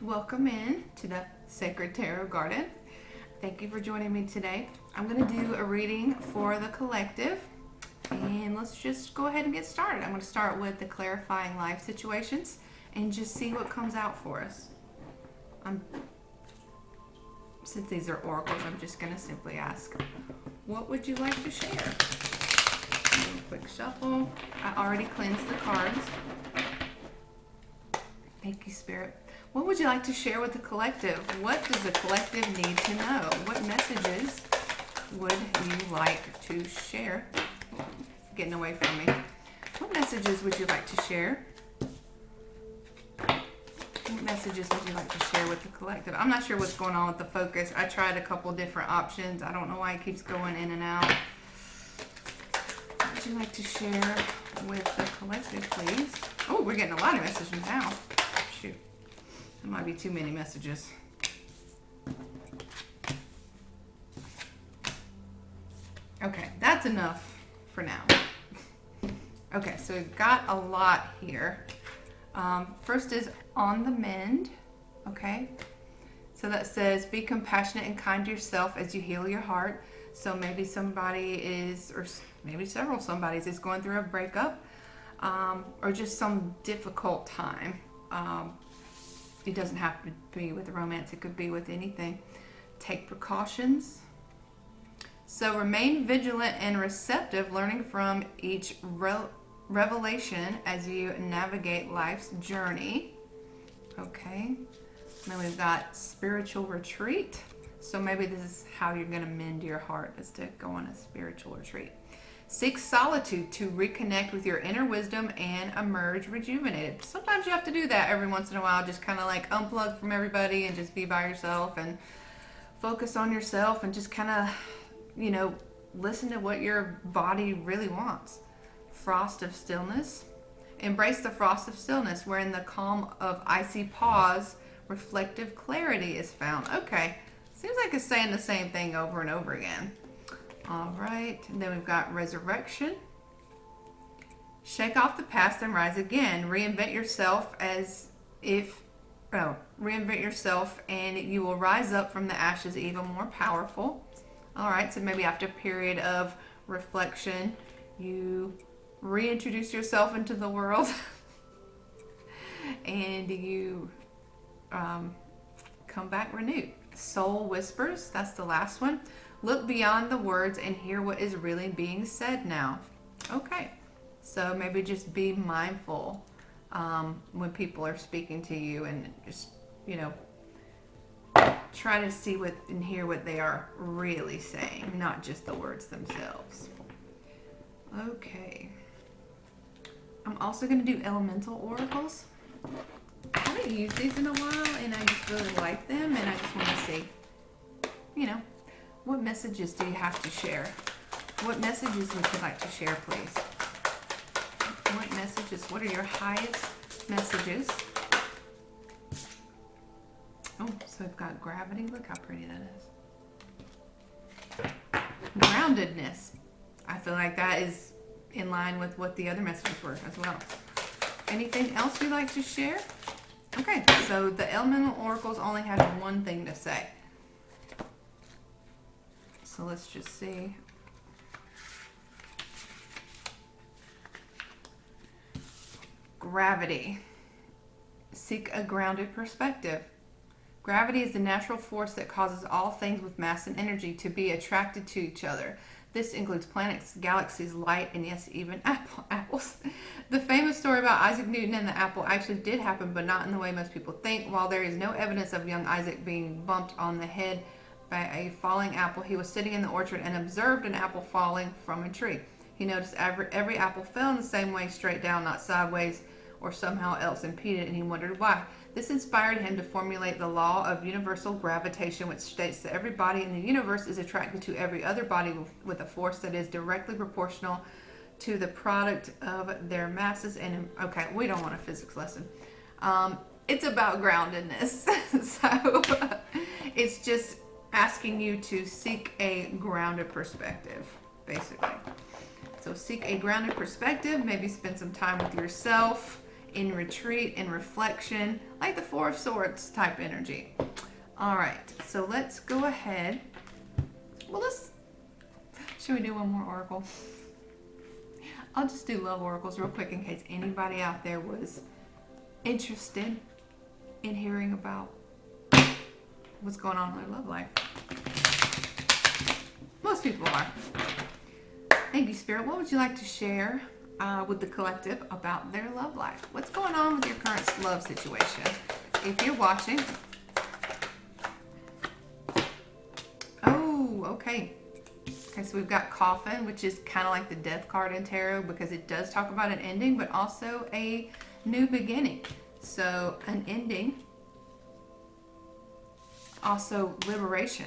welcome in to the Sacred Tarot Garden. Thank you for joining me today. I'm going to do a reading for the collective, and let's just go ahead and get started. I'm going to start with the clarifying life situations and just see what comes out for us. Since these are oracles, I'm just going to simply ask, what would you like to share? Do a quick shuffle. I already cleansed the cards. Thank you, Spirit. What would you like to share with the collective? What does the collective need to know? What messages would you like to share? Oh, getting away from me. What messages would you like to share? What messages would you like to share with the collective? I'm not sure what's going on with the focus. I tried a couple different options. I don't know why it keeps going in and out. What would you like to share with the collective, please? Oh, we're getting a lot of messages now. Shoot. That might be too many messages. Okay, that's enough for now. Okay, so we've got a lot here. First is on the mend. Okay, so that says be compassionate and kind to yourself as you heal your heart. So maybe somebody is, or maybe several somebodies is going through a breakup, or just some difficult time. It doesn't have to be with romance, it could be with anything. Take precautions. So remain vigilant and receptive, learning from each revelation as you navigate life's journey. Okay. Then we've got spiritual retreat. So maybe this is how you're going to mend your heart, is to go on a spiritual retreat. Seek solitude to reconnect with your inner wisdom and emerge rejuvenated. Sometimes you have to do that every once in a while, just kind of like unplug from everybody and just be by yourself and focus on yourself and just kind of, you know, listen to what your body really wants. Frost of stillness. Embrace the frost of stillness, where in the calm of icy pause, reflective clarity is found. Okay, seems like it's saying the same thing over and over again. All right, and then we've got resurrection. Shake off the past and rise again. Reinvent yourself reinvent yourself and you will rise up from the ashes even more powerful. All right, so maybe after a period of reflection, you reintroduce yourself into the world and you come back renewed. Soul whispers, that's the last one. Look beyond the words and hear what is really being said now. Okay, so maybe just be mindful when people are speaking to you, and just, you know, try to see what and hear what they are really saying, not just the words themselves. Okay. I'm also going to do elemental oracles. I haven't used these in a while, and I just really like them, and I just want to see, you know, what messages do you have to share? What messages would you like to share, please? What messages? What are your highest messages? Oh, so I've got gravity. Look how pretty that is. Groundedness. I feel like that is in line with what the other messages were as well. Anything else you'd like to share? Okay, so the elemental oracles only had one thing to say. So let's just see. Gravity. Seek a grounded perspective. Gravity is the natural force that causes all things with mass and energy to be attracted to each other. This includes planets, galaxies, light, and yes, even apples. The famous story about Isaac Newton and the apple actually did happen, but not in the way most people think. While there is no evidence of young Isaac being bumped on the head by a falling apple, he was sitting in the orchard and observed an apple falling from a tree. He noticed every apple fell in the same way, straight down, not sideways or somehow else impeded, and he wondered why. This inspired him to formulate the law of universal gravitation, which states that every body in the universe is attracted to every other body with a force that is directly proportional to the product of their masses. And okay, we don't want a physics lesson. It's about groundedness. So it's just asking you to seek a grounded perspective, basically. So seek a grounded perspective, maybe spend some time with yourself in retreat, in reflection, like the Four of Swords type energy. All right, so let's go ahead. Well, should we do one more oracle? I'll just do love oracles real quick in case anybody out there was interested in hearing about what's going on in their love life. Most people are. Thank you, Spirit. What would you like to share with the collective about their love life? What's going on with your current love situation? If you're watching. Oh, okay. Okay, so we've got Coffin, which is kind of like the death card in tarot because it does talk about an ending, but also a new beginning. So an ending, also liberation.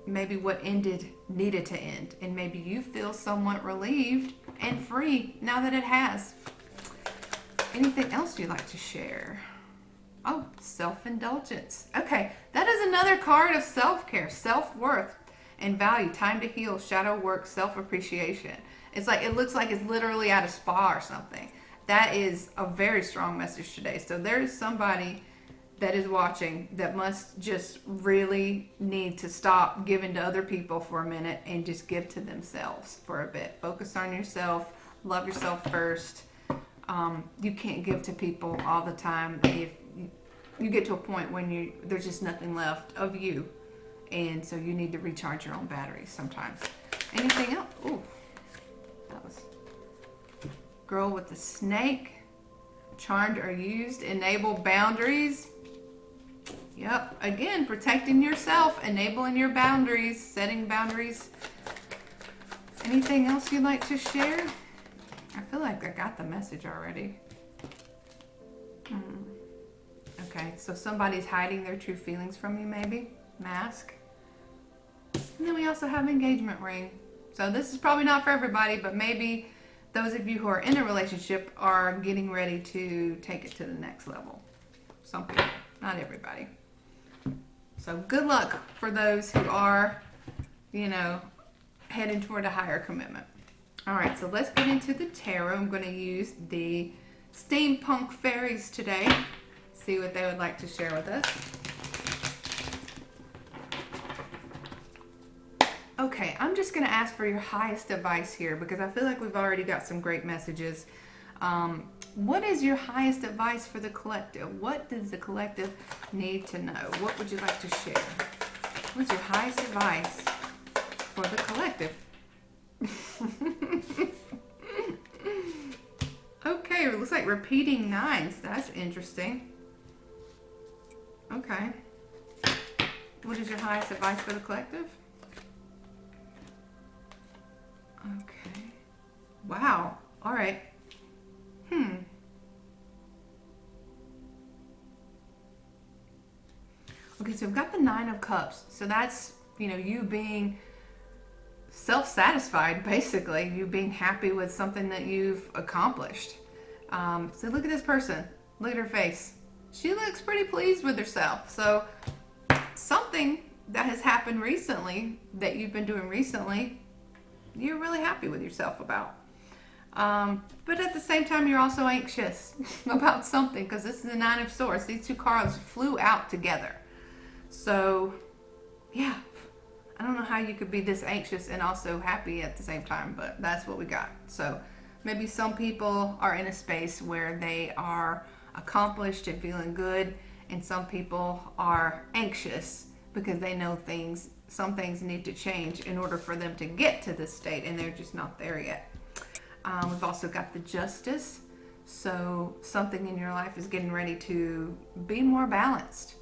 Maybe what ended needed to end, and maybe you feel somewhat relieved and free now that it has. Anything else you'd like to share? Oh, self-indulgence. Okay, that is another card of self-care, self-worth, and value. Time to heal, shadow work, self-appreciation. It's like, it looks like it's literally at a spa or something. That is a very strong message today. So there is somebody that is watching that must just really need to stop giving to other people for a minute and just give to themselves for a bit. Focus on yourself. Love yourself first. You can't give to people all the time. If you get to a point when there's just nothing left of you, and so you need to recharge your own batteries sometimes. Anything else? Ooh, that was girl with the snake. Charmed or used. Enable boundaries. Yep, again, protecting yourself, enabling your boundaries, setting boundaries. Anything else you'd like to share? I feel like I got the message already. Okay, so somebody's hiding their true feelings from you, maybe. Mask. And then we also have engagement ring. So this is probably not for everybody, but maybe those of you who are in a relationship are getting ready to take it to the next level. Some people, not everybody. So good luck for those who are, heading toward a higher commitment. All right, so let's get into the tarot. I'm going to use the steampunk fairies today. See what they would like to share with us. Okay, I'm just going to ask for your highest advice here because I feel like we've already got some great messages. What is your highest advice for the collective? What does the collective need to know? What would you like to share? What's your highest advice for the collective? Okay, it looks like repeating nines. That's interesting. Okay. What is your highest advice for the collective? Okay. Wow. All right. Okay, so we've got the Nine of Cups. So that's, you being self-satisfied, basically. You being happy with something that you've accomplished. So look at this person. Look at her face. She looks pretty pleased with herself. So something that has happened recently, that you've been doing recently, you're really happy with yourself about. But at the same time, you're also anxious about something because this is the Nine of Swords. These two cards flew out together. So, yeah, I don't know how you could be this anxious and also happy at the same time, but that's what we got. So maybe some people are in a space where they are accomplished and feeling good, and some people are anxious because they know some things need to change in order for them to get to this state, and they're just not there yet. We've also got the Justice. So something in your life is getting ready to be more balanced.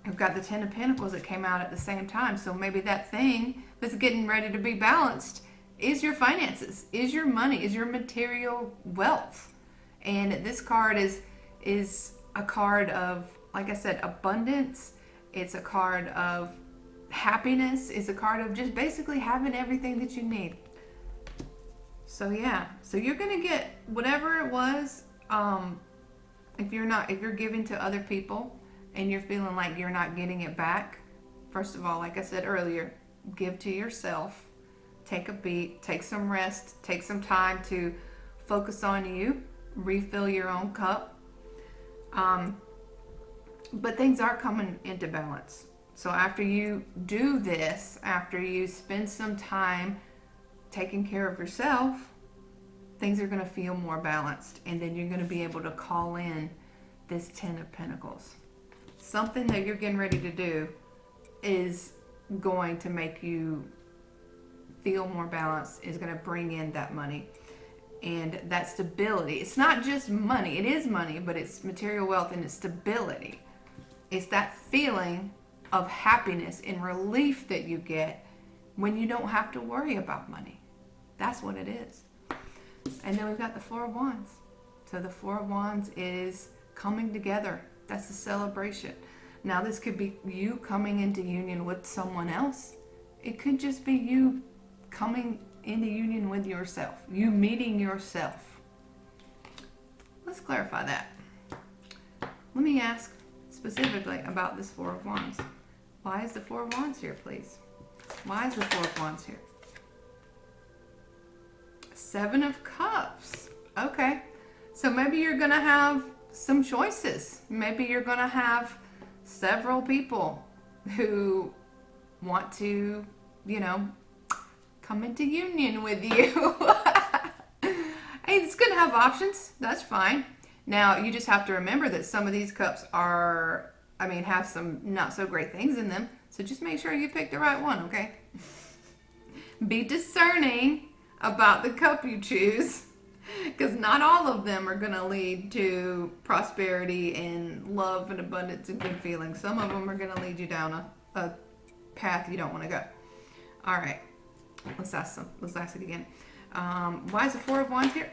We've got the Ten of Pentacles that came out at the same time. So maybe that thing that's getting ready to be balanced is your finances, is your money, is your material wealth. And this card is a card of, like I said, abundance. It's a card of happiness. It's a card of just basically having everything that you need. So yeah, so you're gonna get whatever it was. If you're giving to other people and you're feeling like you're not getting it back, first of all, like I said earlier, give to yourself. Take a beat, take some rest, take some time to focus on you refill your own cup. But things are coming into balance. So after you do this, after you spend some time taking care of yourself, things are going to feel more balanced. And then you're going to be able to call in this Ten of Pentacles. Something that you're getting ready to do is going to make you feel more balanced, is going to bring in that money and that stability. It's not just money. It is money, but it's material wealth and it's stability. It's that feeling of happiness and relief that you get when you don't have to worry about money. That's what it is. And then we've got the Four of Wands. So the Four of Wands is coming together. That's a celebration. Now this could be you coming into union with someone else. It could just be you coming into union with yourself. You meeting yourself. Let's clarify that. Let me ask specifically about this Four of Wands. Why is the Four of Wands here, please? Why is the Four of Wands here? Seven of Cups. Okay. So maybe you're going to have some choices. Maybe you're going to have several people who want to, come into union with you. Hey, it's going to have options. That's fine. Now, you just have to remember that some of these cups have some not so great things in them. So just make sure you pick the right one, okay? Be discerning about the cup you choose, because not all of them are going to lead to prosperity and love and abundance and good feelings. Some of them are going to lead you down a path you don't want to go. All right, let's ask it again. Why is the Four of Wands here?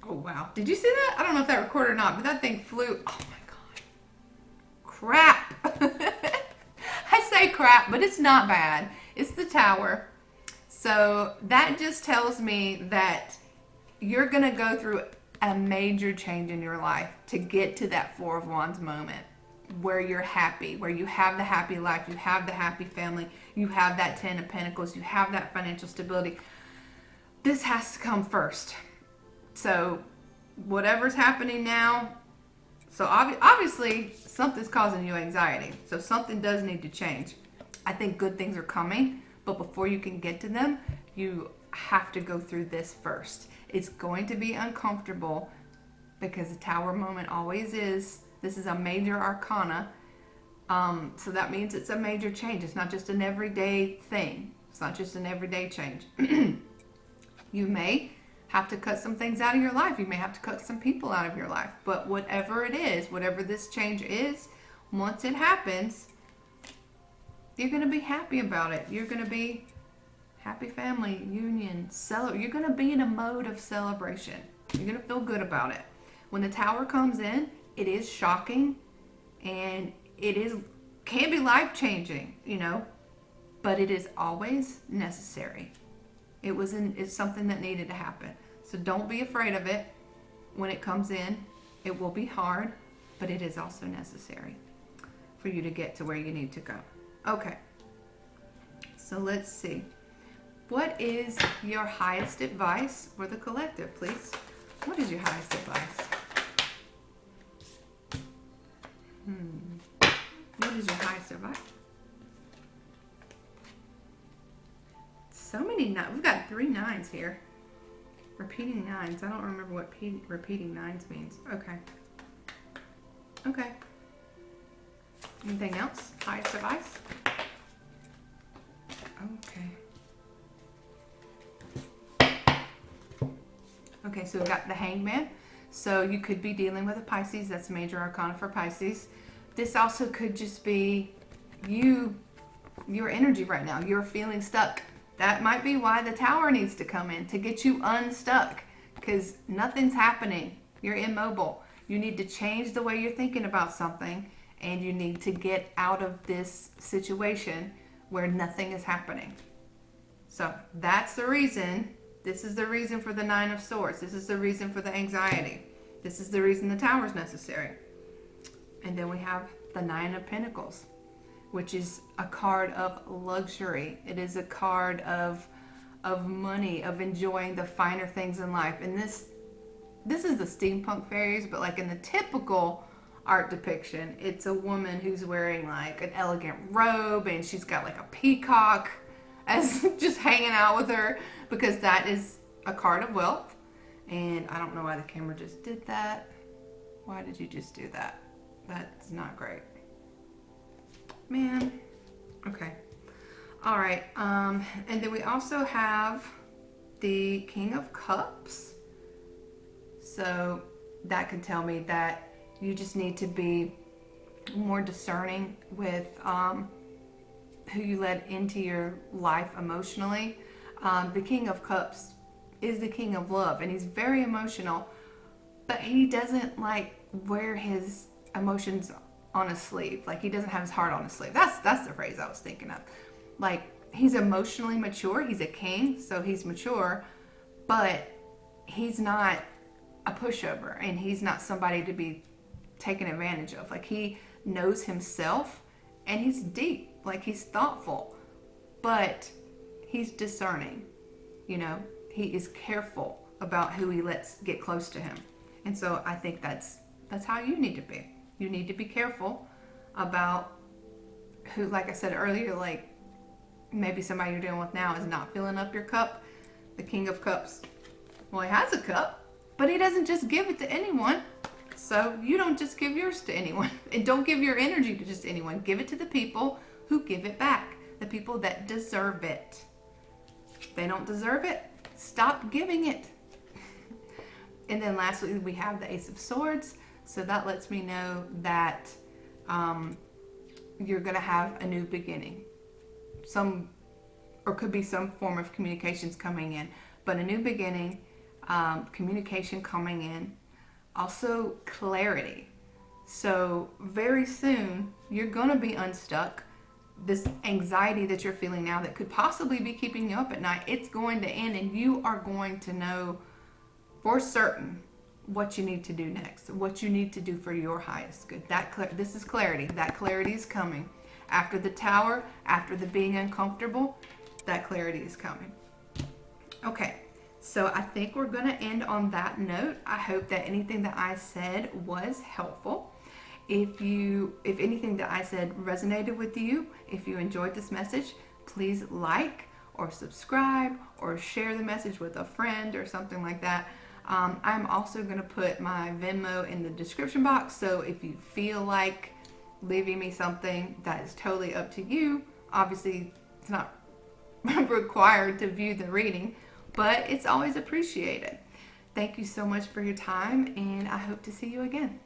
Oh, wow. Did you see that? I don't know if that recorded or not, but that thing flew. Oh, my God. Crap. I say crap, but it's not bad. It's the Tower. So that just tells me that you're going to go through a major change in your life to get to that Four of Wands moment where you're happy, where you have the happy life, you have the happy family, you have that Ten of Pentacles, you have that financial stability. This has to come first. So whatever's happening now, so obviously something's causing you anxiety. So something does need to change. I think good things are coming, but before you can get to them, you have to go through this first. It's going to be uncomfortable because the Tower moment always is. This is a major arcana. So that means it's a major change. It's not just an everyday thing. It's not just an everyday change. You may have to cut some things out of your life. You may have to cut some people out of your life. But whatever it is, whatever this change is, once it happens, you're going to be happy about it. You're going to be happy family, union, you're going to be in a mode of celebration. You're going to feel good about it. When the Tower comes in, it is shocking and can be life-changing, but it is always necessary. It's something that needed to happen. So don't be afraid of it when it comes in. It will be hard, but it is also necessary for you to get to where you need to go. Okay, so let's see. What is your highest advice for the collective, please? What is your highest advice? What is your highest advice? So many nines. We've got 3 9s here. Repeating 9s. I don't remember what repeating 9s means. Okay. Okay. Anything else? Highest advice? Okay, so we've got the Hangman. So you could be dealing with a Pisces. That's major arcana for Pisces. This also could just be your energy right now. You're feeling stuck. That might be why the Tower needs to come in, to get you unstuck, because nothing's happening. You're immobile. You need to change the way you're thinking about something, and you need to get out of this situation where nothing is happening. So that's the reason. This is the reason for the Nine of Swords. This is the reason for the anxiety. This is the reason the Tower is necessary. And then we have the Nine of Pentacles, which is a card of luxury. It is a card of money, of enjoying the finer things in life. And this is the steampunk fairies, but like in the typical art depiction, it's a woman who's wearing like an elegant robe and she's got like a peacock as just hanging out with her, because that is a card of wealth. And I don't know why the camera just did that. Why did you just do that? That's not great. Man. Okay. All right. And then we also have the King of Cups. So that could tell me that you just need to be more discerning with who you let into your life emotionally. The King of Cups is the king of love, and he's very emotional, but he doesn't like wear his emotions on his sleeve. Like, he doesn't have his heart on his sleeve. That's the phrase I was thinking of. Like, he's emotionally mature. He's a king, so he's mature, but he's not a pushover, and he's not somebody to be taken advantage of. Like, he knows himself, and he's deep. Like, he's thoughtful, but he's discerning. You know, he is careful about who he lets get close to him. And so I think that's how you need to be. You need to be careful about who, like I said earlier, like maybe somebody you're dealing with now is not filling up your cup. The King of Cups, well, he has a cup, but he doesn't just give it to anyone. So you don't just give yours to anyone. And don't give your energy to just anyone. Give it to the people who give it back. The people that deserve it. If they don't deserve it, stop giving it. And then lastly, we have the Ace of Swords. So that lets me know that you're going to have a new beginning. Or could be some form of communications coming in. But a new beginning, communication coming in. Also clarity. So very soon, you're going to be unstuck. This anxiety that you're feeling now that could possibly be keeping you up at night, it's going to end, and you are going to know for certain what you need to do next, what you need to do for your highest good. This is clarity. That clarity is coming. After the Tower, after the being uncomfortable, that clarity is coming. Okay, so I think we're going to end on that note. I hope that anything that I said was helpful. If anything that I said resonated with you, if you enjoyed this message, please like or subscribe or share the message with a friend or something like that. I'm also going to put my Venmo in the description box, so if you feel like leaving me something, that is totally up to you. Obviously, it's not required to view the reading, but it's always appreciated. Thank you so much for your time, and I hope to see you again.